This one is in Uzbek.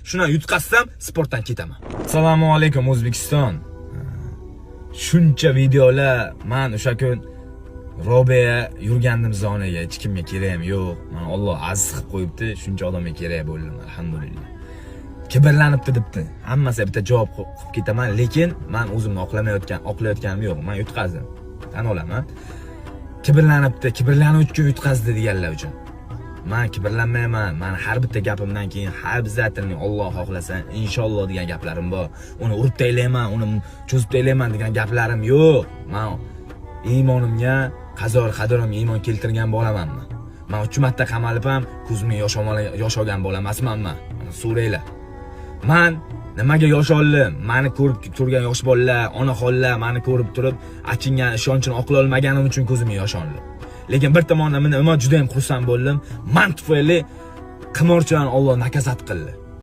shuni yutqazsam, sportdan ketaman. Assalomu alaykum O'zbekiston. Shuncha videolar, men o'sha kun Robiya yurgandim zonaga, hech kimga kerak ham yo'q. Mana Alloh aziz qilib qo'yibdi, shuncha odamga kerak bo'ldim, alhamdulillah. Kibrlanibdi debdi. Hammasi bitta javob qilib ketaman, lekin men o'zimni oqlayotganim yo'q. Men yutqazdim. Tan olaman. Kibrlanibdi, kibrlanuvchi uchun yutqazdi deganlar uchun. Men kibrlanmayman. Men har bitta gapimdan keyin habzatni Alloh xohlasa, inshaalloh degan gaplarim bor. Uni urib taylayman, uni cho'zib taylayman degan gaplarim yo'q. Men iymonimga, qazorimga iymon keltirgan bo'lamanmi? Men 3 marta qamalib ham ko'zimga yosh olgan bola emasman men. Mana so'raylar. Men nimaga yosh oldim? Meni ko'rib turgan yosh bolalar, onaxonlar meni ko'rib turib, achingan ishonchini oqlay olmaganim uchun ko'zimga yosh oldi. Lekin bir tomondan men juda ham xursand bo'ldim. Men tufayli qimorchilarni Alloh nakazat qildi.